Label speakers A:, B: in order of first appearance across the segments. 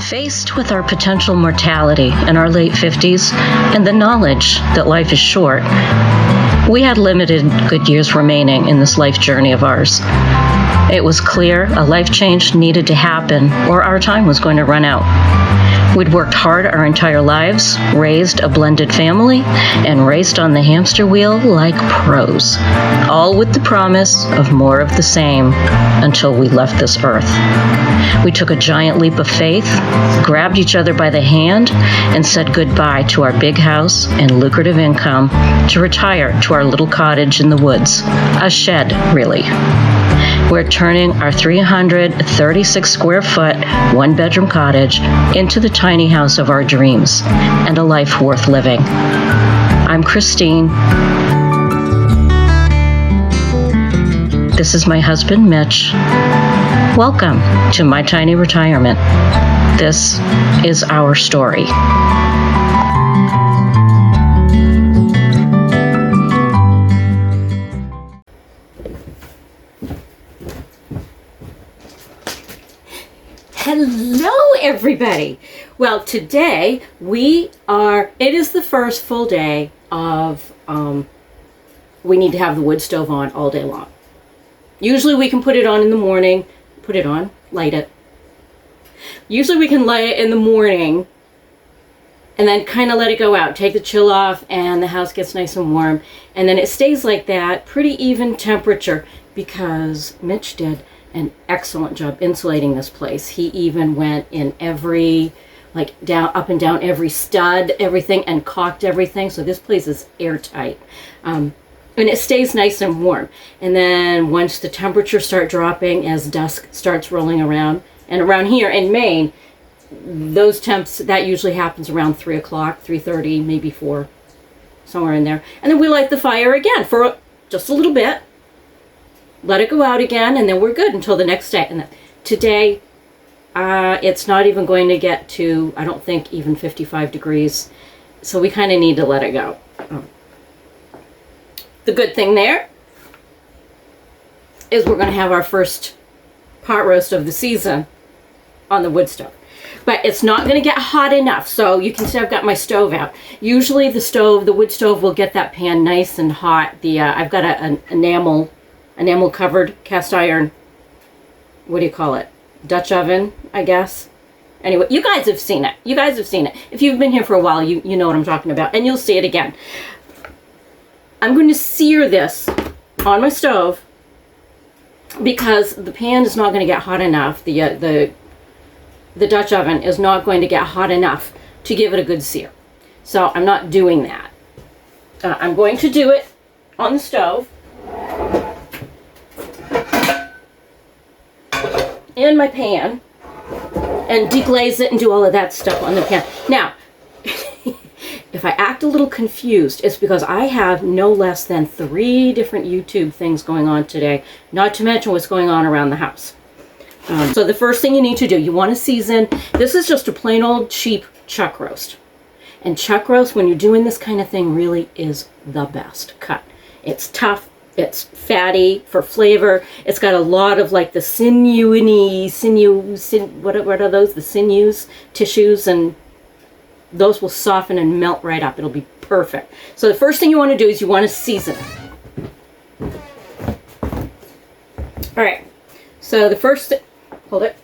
A: Faced with our potential mortality in our late 50s and the knowledge that life is short, we had limited good years remaining in this life journey of ours. It was clear a life change needed to happen or our time was going to run out. We'd worked hard our entire lives, raised a blended family, and raced on the hamster wheel like pros, all with the promise of more of the same until we left this earth. We took a giant leap of faith, grabbed each other by the hand, and said goodbye to our big house and lucrative income to retire to our little cottage in the woods, a shed, really. We're turning our 336 square foot, one bedroom cottage into the tiny house of our dreams and a life worth living. I'm Christine. This is my husband, Mitch. Welcome to my tiny retirement. This is our story.
B: Hello, everybody. Well, today it is the first full day of, we need to have the wood stove on all day long. Usually we can put it on in the morning, light it. Usually we can light it in the morning and then kind of let it go out, take the chill off, and the house gets nice and warm. And then it stays like that, pretty even temperature, because Mitch did an excellent job insulating this place. He even went in every, up and down every stud, everything, and caulked everything. So this place is airtight. And it stays nice and warm. And then once the temperatures start dropping as dusk starts rolling around, and around here in Maine, those temps, that usually happens around 3 o'clock, 3:30, maybe 4, somewhere in there. And then we light the fire again for just a little bit. Let it go out again, and then we're good until the next day. And today, it's not even going to get to, I don't think, even 55 degrees. So we kind of need to let it go. The good thing there is we're going to have our first pot roast of the season on the wood stove. But it's not going to get hot enough. So you can see I've got my stove out. Usually the wood stove will get that pan nice and hot. I've got an enamel covered cast iron, what do you call it? Dutch oven, I guess. Anyway, you guys have seen it. If you've been here for a while, you know what I'm talking about, and you'll see it again. I'm going to sear this on my stove because the pan is not going to get hot enough. The Dutch oven is not going to get hot enough to give it a good sear. So I'm not doing that. I'm going to do it on the stove. In my pan, and deglaze it and do all of that stuff on the pan. Now, if I act a little confused, it's because I have no less than 3 different YouTube things going on today, not to mention what's going on around the house. So the first thing you need to do, you want to season. This is just a plain old cheap chuck roast. And chuck roast, when you're doing this kind of thing, really is the best cut. It's tough. It's fatty for flavor. It's got a lot of like the what are those? The sinews, tissues, and those will soften and melt right up. It'll be perfect. So the first thing you want to do is you want to season it. All right. So the first thing, hold it.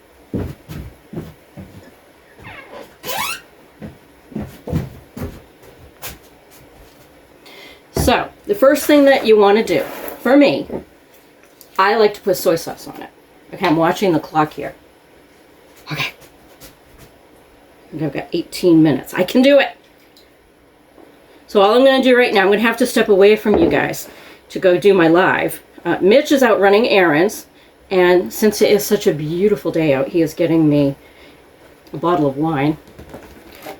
B: So the first thing that you want to do, for me, I like to put soy sauce on it. Okay, I'm watching the clock here. Okay. I've got 18 minutes. I can do it. So all I'm going to do right now, I'm going to have to step away from you guys to go do my live. Mitch is out running errands, and since it is such a beautiful day out, he is getting me a bottle of wine.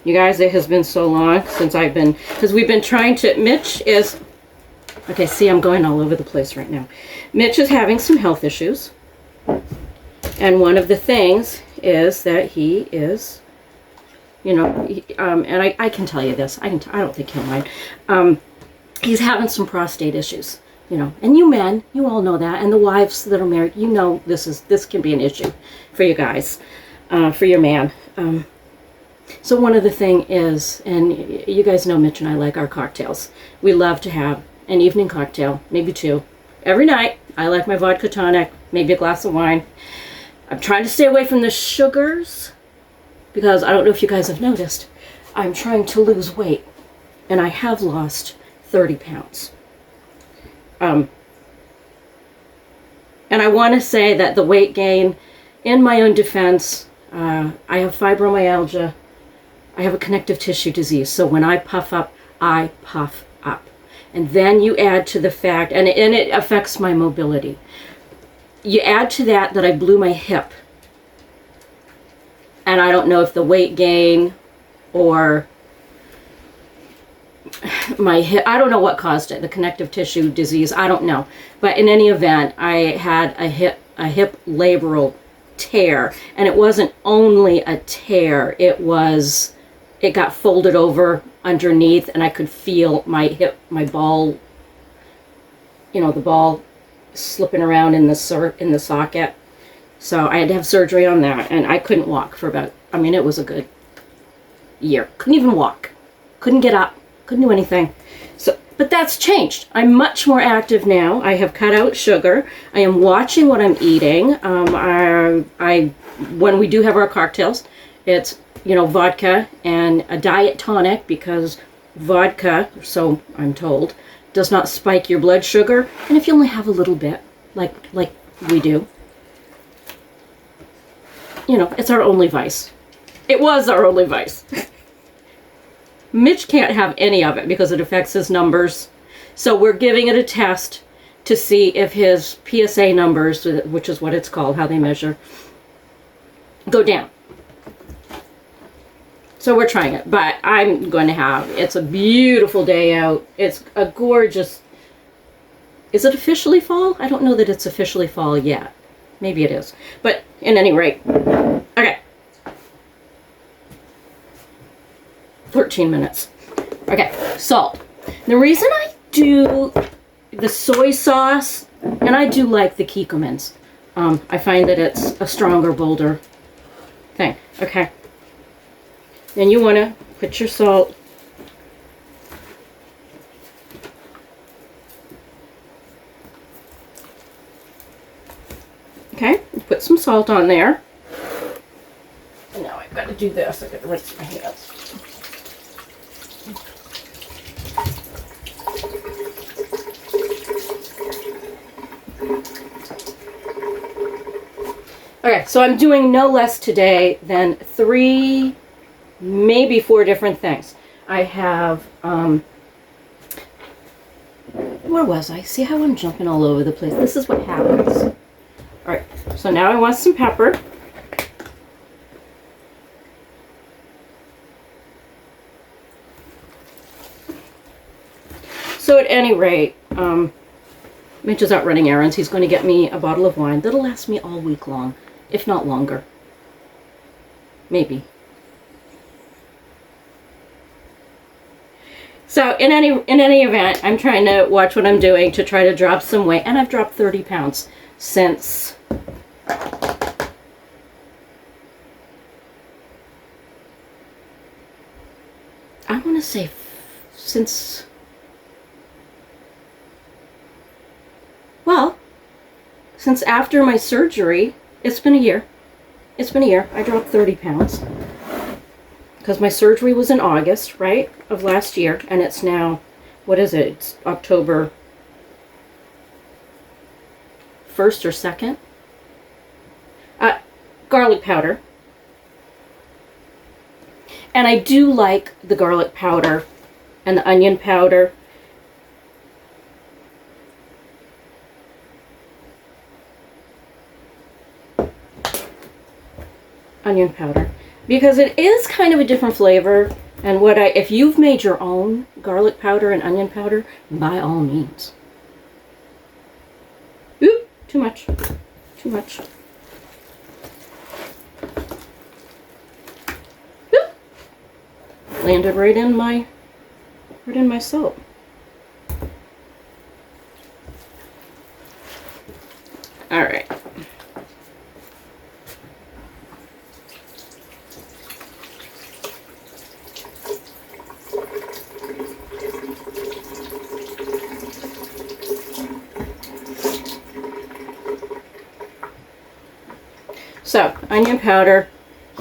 B: You guys, it has been so long since because we've been trying to, Mitch is, okay, see, I'm going all over the place right now. Mitch is having some health issues, and one of the things is that he is, and I can tell you this, I don't think he'll mind. He's having some prostate issues, and you men, you all know that, and the wives that are married, this can be an issue for you guys, for your man. So one of the thing is, and you guys know Mitch and I like our cocktails. We love to have an evening cocktail, maybe two, every night. I like my vodka tonic, maybe a glass of wine. I'm trying to stay away from the sugars because I don't know if you guys have noticed, I'm trying to lose weight, and I have lost 30 pounds. And I want to say that the weight gain, in my own defense, I have fibromyalgia. I have a connective tissue disease. So when I puff up, I puff up. And then you add to the fact, and it affects my mobility. You add to that I blew my hip. And I don't know if the weight gain or my hip, I don't know what caused it, the connective tissue disease, I don't know. But in any event, I had a hip labral tear, and it wasn't only a tear, it got folded over underneath, and I could feel my hip, my ball, the ball slipping around in the socket. So I had to have surgery on that, and I couldn't walk for it was a good year. Couldn't even walk. Couldn't get up. Couldn't do anything. So, but that's changed. I'm much more active now. I have cut out sugar. I am watching what I'm eating. When we do have our cocktails, it's, vodka and a diet tonic, because vodka, so I'm told, does not spike your blood sugar. And if you only have a little bit, like we do, it's our only vice. It was our only vice. Mitch can't have any of it because it affects his numbers. So we're giving it a test to see if his PSA numbers, which is what it's called, how they measure, go down. So we're trying it, but I'm going to it's a beautiful day out. It's a gorgeous, is it officially fall? I don't know that it's officially fall yet. Maybe it is. But at any rate, okay. 13 minutes. Okay, salt. The reason I do the soy sauce, and I do like the Kikkomans, I find that it's a stronger, bolder thing. Okay. Then you want to put your salt. Okay, put some salt on there. Now I've got to do this. I've got to rinse my hands. Okay, so I'm doing no less today than 3, maybe 4 different things. I have, where was I? See how I'm jumping all over the place? This is what happens. All right, so now I want some pepper. So at any rate, Mitch is out running errands. He's going to get me a bottle of wine that'll last me all week long, if not longer. Maybe. So in any event, I'm trying to watch what I'm doing to try to drop some weight, and I've dropped 30 pounds since I want to say since, well, since after my surgery. It's been a year. It's been a year. I dropped 30 pounds. Because my surgery was in August, right, of last year. And it's now, what is it? It's October 1st or 2nd. Garlic powder. And I do like the garlic powder and the onion powder. Onion powder, because it is kind of a different flavor. And if you've made your own garlic powder and onion powder, by all means. Oop, too much. Too much. Oop. Landed right in my soap. All right. So, onion powder.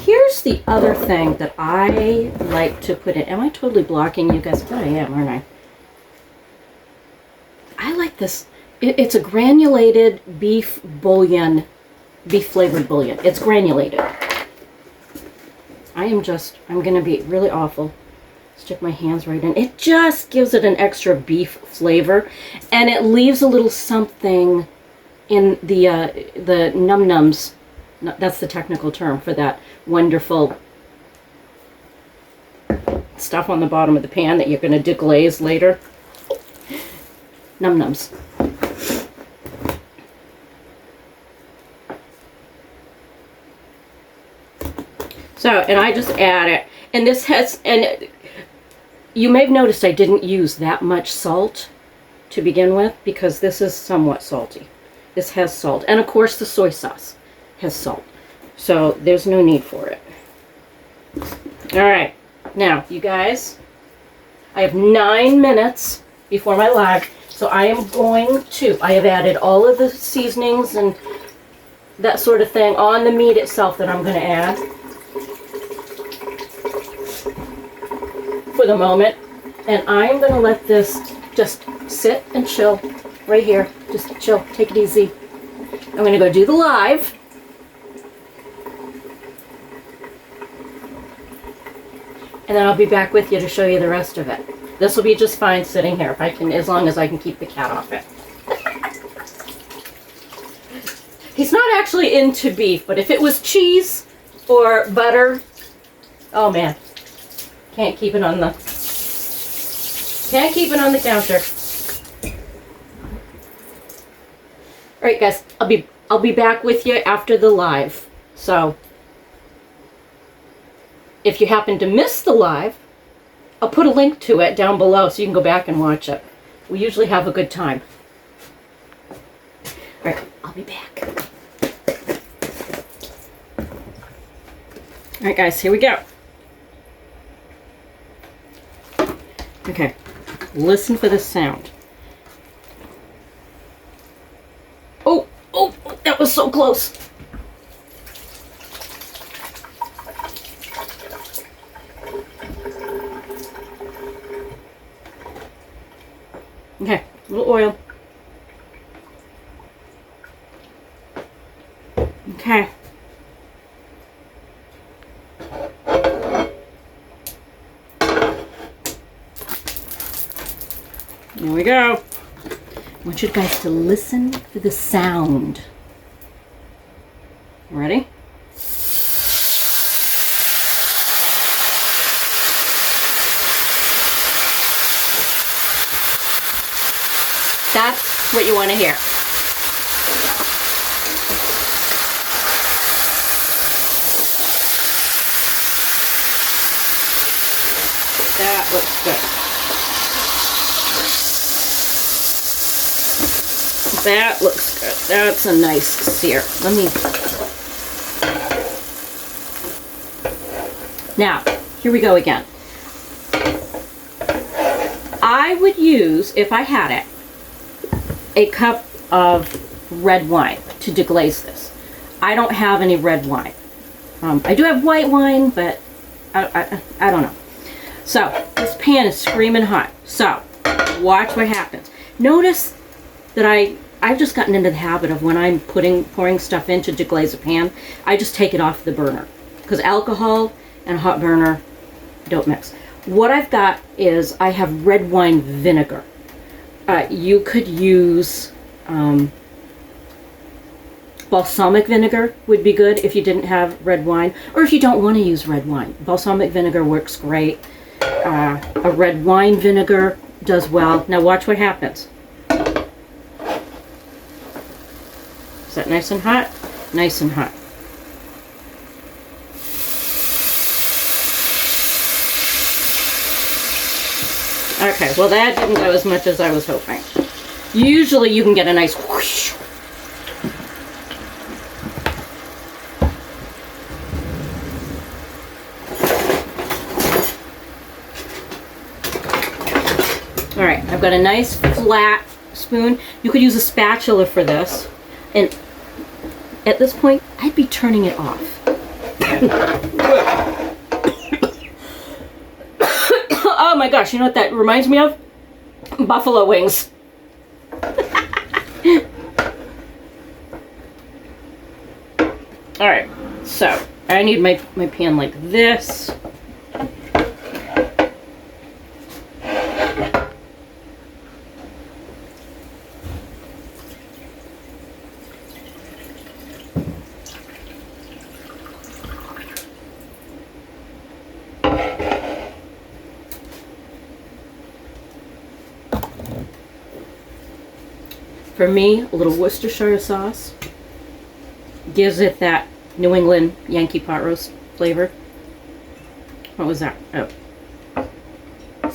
B: Here's the other thing that I like to put in. Am I totally blocking you guys? I am, aren't I? I like this. It's a granulated beef bouillon, beef flavored bouillon. It's granulated. I'm going to be really awful. Stick my hands right in. It just gives it an extra beef flavor, and it leaves a little something in the num-nums. That's the technical term for that wonderful stuff on the bottom of the pan that you're going to deglaze later. Num-nums. So, and I just add it. And this has, and you may have noticed I didn't use that much salt to begin with because this is somewhat salty. This has salt. And of course the soy sauce has salt. So there's no need for it. All right. Now, you guys, I have 9 minutes before my live. So I am going to, I have added all of the seasonings and that sort of thing on the meat itself that I'm going to add for the moment. And I'm going to let this just sit and chill right here. Just chill. Take it easy. I'm going to go do the live. And then I'll be back with you to show you the rest of it. This will be just fine sitting here if I can, as long as I can keep the cat off it. He's not actually into beef, but if it was cheese or butter, oh man, can't keep it on the counter. All right, guys, I'll be back with you after the live. So if you happen to miss the live, I'll put a link to it down below so you can go back and watch it. We usually have a good time. All right, I'll be back. All right, guys, here we go. Okay, listen for this sound. Oh, that was so close. Okay, a little oil. Okay. There we go. I want you guys to listen for the sound. Ready? That's what you want to hear. That looks good. That looks good. That's a nice sear. Let me... Now, here we go again. I would use, if I had it, a cup of red wine to deglaze this. I don't have any red wine. I do have white wine, but I don't know. So, this pan is screaming hot. So, watch what happens. Notice that I've just gotten into the habit of when I'm pouring stuff in to deglaze a pan, I just take it off the burner. Because alcohol and hot burner don't mix. What I've got is I have red wine vinegar. You could use balsamic vinegar would be good if you didn't have red wine, or if you don't want to use red wine. Balsamic vinegar works great. A red wine vinegar does well. Now watch what happens. Is that nice and hot? Nice and hot. Okay, well that didn't go as much as I was hoping. Usually you can get a nice whoosh. Alright, I've got a nice flat spoon. You could use a spatula for this. And at this point, I'd be turning it off. Oh my gosh, you know what that reminds me of? Buffalo wings. All right, so I need my pan like this. For me, a little Worcestershire sauce gives it that New England Yankee pot roast flavor. What was that? Oh.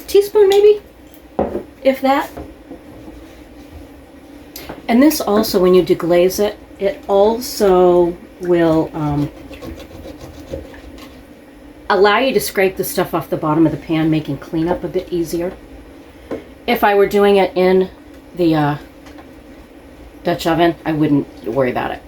B: Teaspoon maybe? If that. And this also, when you deglaze it, it also will allow you to scrape the stuff off the bottom of the pan, making cleanup a bit easier. If I were doing it in the Dutch oven, I wouldn't worry about it.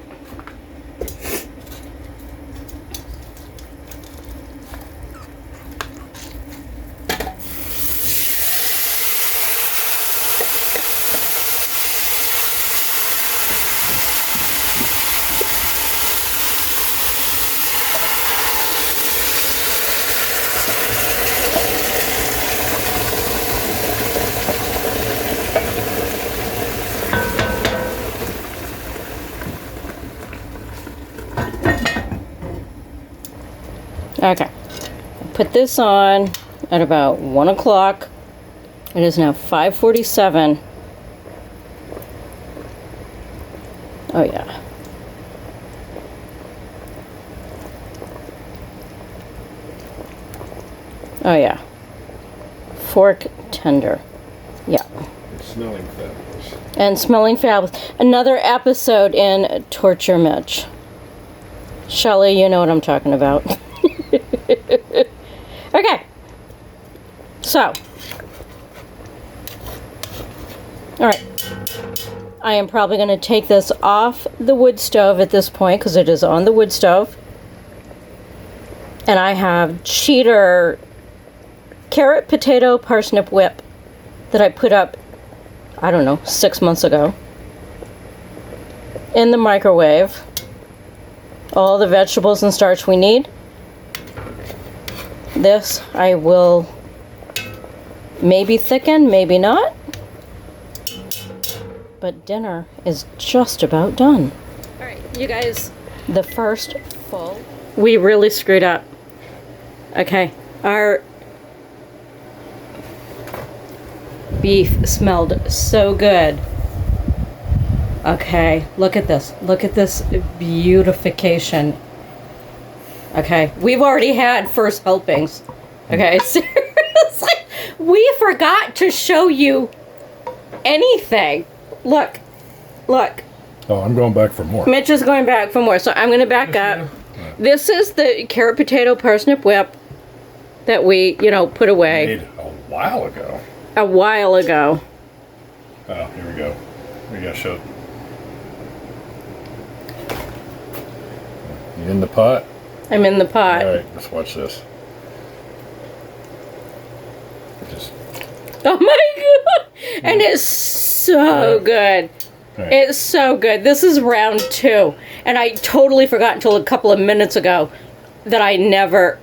B: Okay, put this on at about 1 o'clock. It is now 5:47. Oh yeah. Oh yeah. Fork tender. Yeah.
C: Smelling fabulous.
B: And smelling fabulous. Another episode in Torture Mitch. Shelley, you know what I'm talking about. Okay. So. Alright. I am probably going to take this off the wood stove at this point because it is on the wood stove. And I have cheater carrot, potato, parsnip whip that I put up, I don't know, 6 months ago. In the microwave. All the vegetables and starch we need. This I will maybe thicken, maybe not. But dinner is just about done. Alright, you guys, the first full. We really screwed up. Okay, our beef smelled so good. Okay, look at this. Look at this beautification. Okay, we've already had first helpings. Okay, seriously, we forgot to show you anything. Look, look.
C: Oh, I'm going back for more.
B: Mitch is going back for more, so I'm going to back up. This is the carrot, potato, parsnip whip that we, put away.
C: Made a while ago.
B: A while ago.
C: Oh, here we go. We got to show. You in the pot?
B: I'm in the pot.
C: All right, let's watch this. Just.
B: Oh my god! And it's so good.
C: Right.
B: It's so good. This is round 2. And I totally forgot until a couple of minutes ago that I never...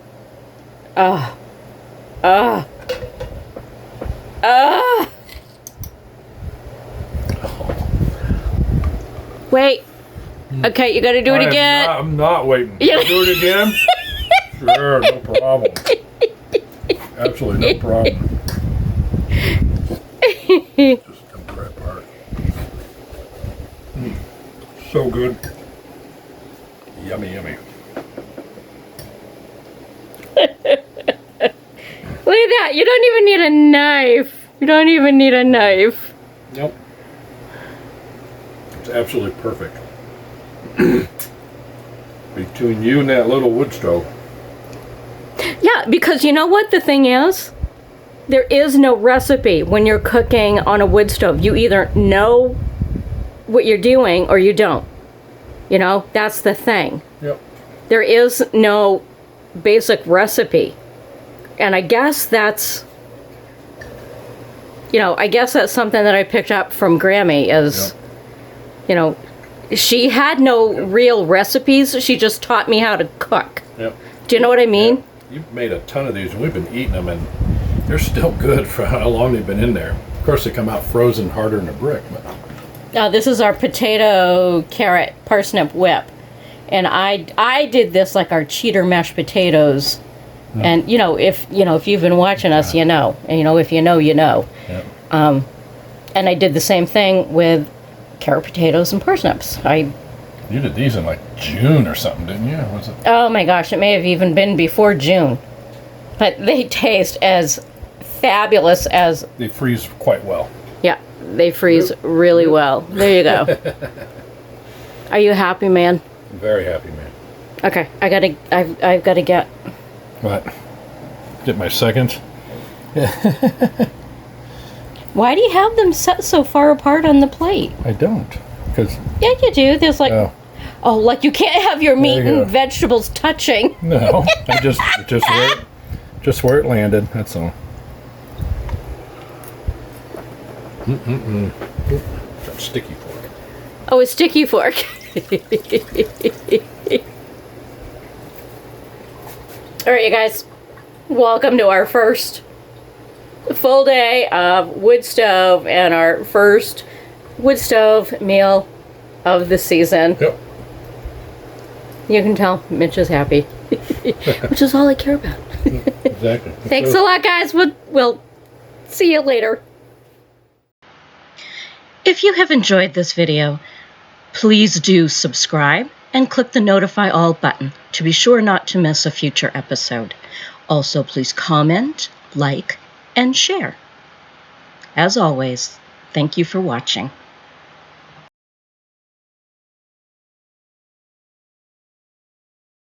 B: Wait. Okay, you gotta do it again.
C: I'm not waiting.
B: Yeah.
C: Do it again? Sure, no problem. Absolutely no problem. Just come right apart. So good. Yummy, yummy.
B: Look at that. You don't even need a knife. You don't even need a knife.
C: Nope. It's absolutely perfect. Between you and that little wood stove.
B: Yeah, because you know what the thing is? There is no recipe when you're cooking on a wood stove. You either know what you're doing or you don't. You know, that's the thing.
C: Yep.
B: There is no basic recipe. And I guess that's, you know, I guess that's something that I picked up from Grammy is, you know, she had no real recipes. She just taught me how to cook.
C: Yep.
B: Do you know what I mean?
C: Yep. You've made a ton of these, and we've been eating them, and they're still good for how long they've been in there. Of course, they come out frozen harder than a brick, but...
B: This is our potato, carrot, parsnip whip. And I did this like our cheater mashed potatoes. And, you know, if you've been watching us, you know. And, you know, if you know, you know.
C: Yep.
B: And I did the same thing with carrot, potatoes, and parsnips.
C: You did these in like June or something, didn't you? Was it?
B: Oh my gosh, it may have even been before June. But they taste as fabulous as...
C: They freeze quite well.
B: Yeah, they freeze really well. There you go. Are you happy, man?
C: I'm very happy, man.
B: Okay, I've got to get...
C: What? Get my second?
B: Why do you have them set so far apart on the plate?
C: I don't. Because...
B: Yeah, you do. There's like... Oh, like you can't have your meat and vegetables touching.
C: No, I just where it landed, that's all. That sticky fork.
B: Oh, a sticky fork. All right, you guys. Welcome to our first full day of wood stove and our first wood stove meal of the season.
C: Yep.
B: You can tell Mitch is happy, which is all I care about.
C: Exactly.
B: Thanks a lot, guys. We'll see you later.
A: If you have enjoyed this video, please do subscribe and click the Notify All button to be sure not to miss a future episode. Also, please comment, like, and share. As always, thank you for watching.